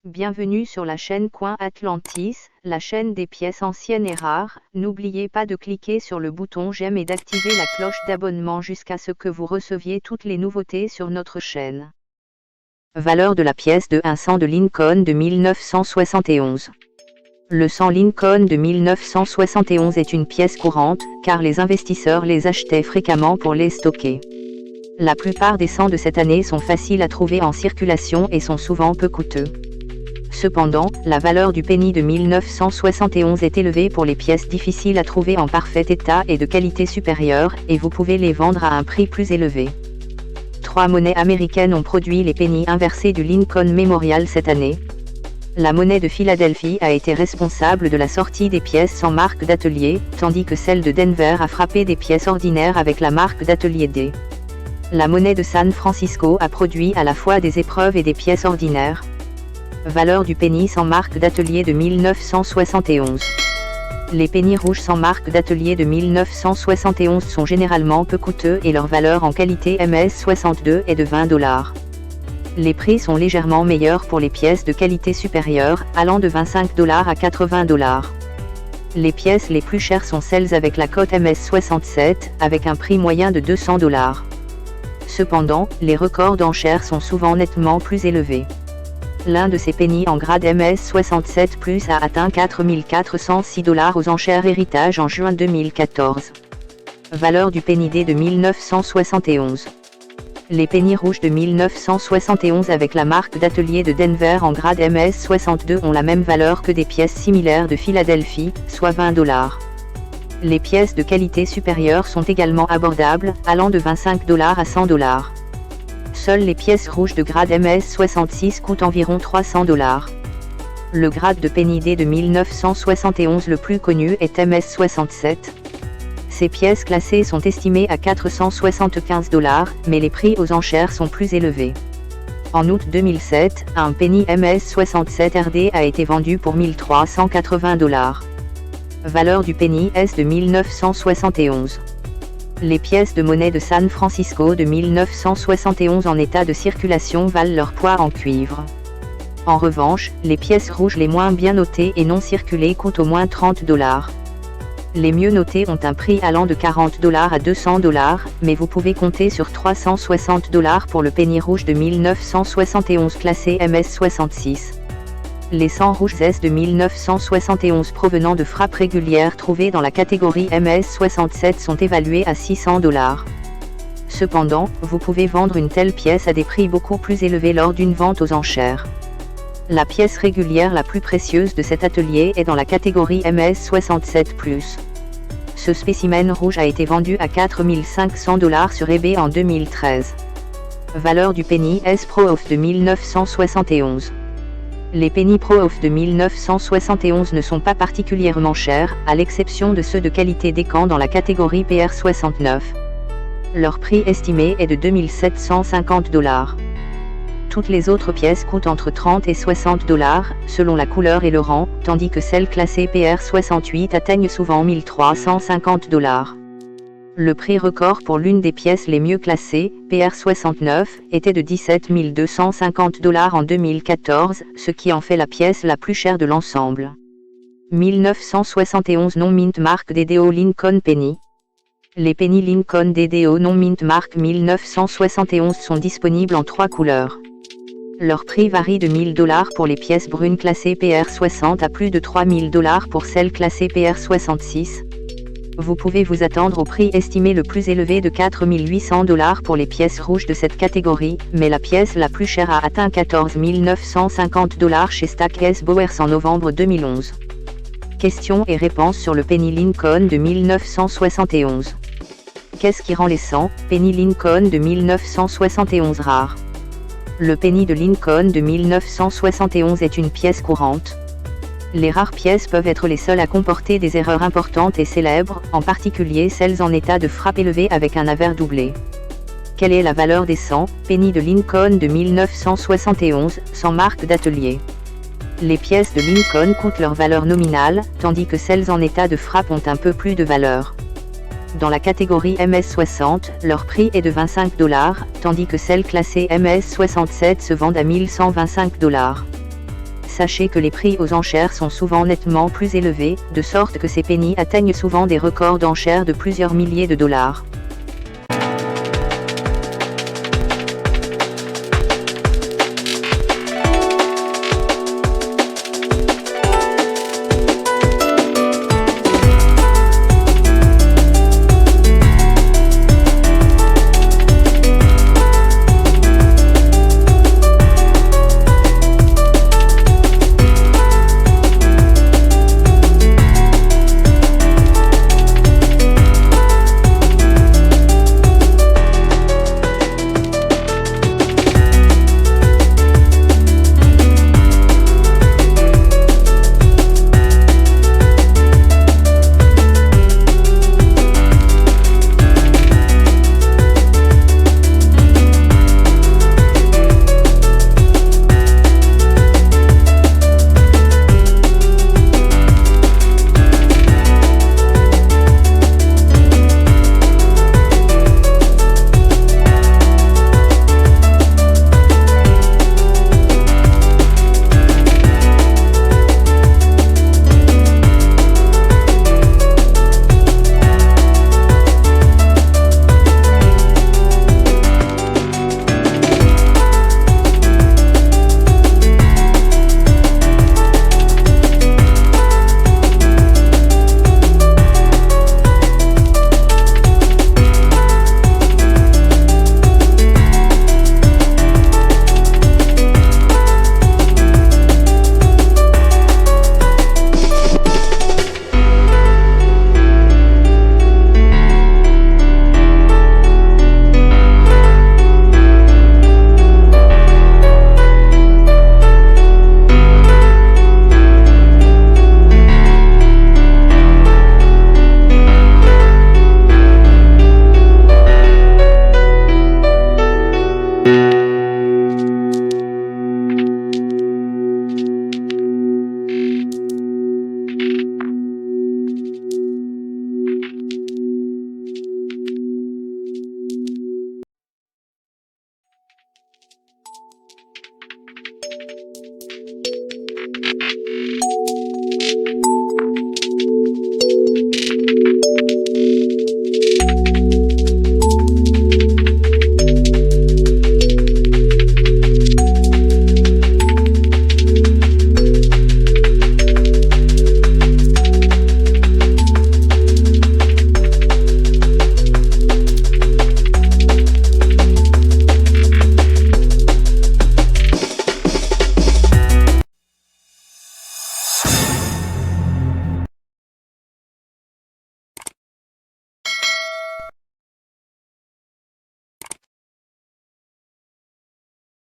Bienvenue sur la chaîne Coin Atlantis, la chaîne des pièces anciennes et rares. N'oubliez pas de cliquer sur le bouton j'aime et d'activer la cloche d'abonnement jusqu'à ce que vous receviez toutes les nouveautés sur notre chaîne. Valeur de la pièce de 1 cent de Lincoln de 1971. Le 100 Lincoln de 1971 est une pièce courante, car les investisseurs les achetaient fréquemment pour les stocker. La plupart des 100 de cette année sont faciles à trouver en circulation et sont souvent peu coûteux. Cependant, la valeur du penny de 1971 est élevée pour les pièces difficiles à trouver en parfait état et de qualité supérieure, et vous pouvez les vendre à un prix plus élevé. 3 monnaies américaines ont produit les pennies inversés du Lincoln Memorial cette année. La monnaie de Philadelphie a été responsable de la sortie des pièces sans marque d'atelier, tandis que celle de Denver a frappé des pièces ordinaires avec la marque d'atelier D. La monnaie de San Francisco a produit à la fois des épreuves et des pièces ordinaires. Valeur du penny sans marque d'atelier de 1971. Les pennies rouges sans marque d'atelier de 1971 sont généralement peu coûteux et leur valeur en qualité MS62 est de $20. Les prix sont légèrement meilleurs pour les pièces de qualité supérieure, allant de $25 à $80. Les pièces les plus chères sont celles avec la cote MS67, avec un prix moyen de $200. Cependant, les records d'enchères sont souvent nettement plus élevés. L'un de ces pennies en grade MS67+ a atteint $4 406 aux enchères héritage en juin 2014. Valeur du penny D de 1971. Les pennies rouges de 1971 avec la marque d'atelier de Denver en grade MS62 ont la même valeur que des pièces similaires de Philadelphie, soit $20. Les pièces de qualité supérieure sont également abordables, allant de $25 à $100. Seules les pièces rouges de grade MS66 coûtent environ $300. Le grade de penny D de 1971 le plus connu est MS67. Ces pièces classées sont estimées à $475, mais les prix aux enchères sont plus élevés. En août 2007, un penny MS67 RD a été vendu pour $1380. Valeur du penny S de 1971. Les pièces de monnaie de San Francisco de 1971 en état de circulation valent leur poids en cuivre. En revanche, les pièces rouges les moins bien notées et non circulées coûtent au moins $30. Les mieux notées ont un prix allant de $40 à $200, mais vous pouvez compter sur $360 pour le penny rouge de 1971 classé MS66. Les 100 rouges S de 1971 provenant de frappes régulières trouvées dans la catégorie MS67 sont évalués à $600. Cependant, vous pouvez vendre une telle pièce à des prix beaucoup plus élevés lors d'une vente aux enchères. La pièce régulière la plus précieuse de cet atelier est dans la catégorie MS67+. Ce spécimen rouge a été vendu à $4500 sur eBay en 2013. Valeur du penny S Pro-Off de 1971. Les penny Pro-Off de 1971 ne sont pas particulièrement chers, à l'exception de ceux de qualité Décan dans la catégorie PR69. Leur prix estimé est de $2750. Toutes les autres pièces coûtent entre $30 et $60, selon la couleur et le rang, tandis que celles classées PR68 atteignent souvent $1350. Le prix record pour l'une des pièces les mieux classées, PR69, était de $17 250 en 2014, ce qui en fait la pièce la plus chère de l'ensemble. 1971 non-mint marque DDO Lincoln Penny. Les penny Lincoln DDO non-mint marque 1971 sont disponibles en 3 couleurs. Leur prix varie de $1000 pour les pièces brunes classées PR60 à plus de $3000 pour celles classées PR66. Vous pouvez vous attendre au prix estimé le plus élevé de $4800 pour les pièces rouges de cette catégorie, mais la pièce la plus chère a atteint $14 950 chez Stack S. Bowers en novembre 2011. Questions et réponses sur le penny Lincoln de 1971. Qu'est-ce qui rend les 100 penny Lincoln de 1971 rares? Le penny de Lincoln de 1971 est une pièce courante. Les rares pièces peuvent être les seules à comporter des erreurs importantes et célèbres, en particulier celles en état de frappe élevé avec un avers doublé. Quelle est la valeur des 100 penny de Lincoln de 1971, sans marque d'atelier? Les pièces de Lincoln coûtent leur valeur nominale, tandis que celles en état de frappe ont un peu plus de valeur. Dans la catégorie MS60, leur prix est de $25, tandis que celles classées MS67 se vendent à $1125. sachez que les prix aux enchères sont souvent nettement plus élevés, de sorte que ces pennies atteignent souvent des records d'enchères de plusieurs milliers de dollars.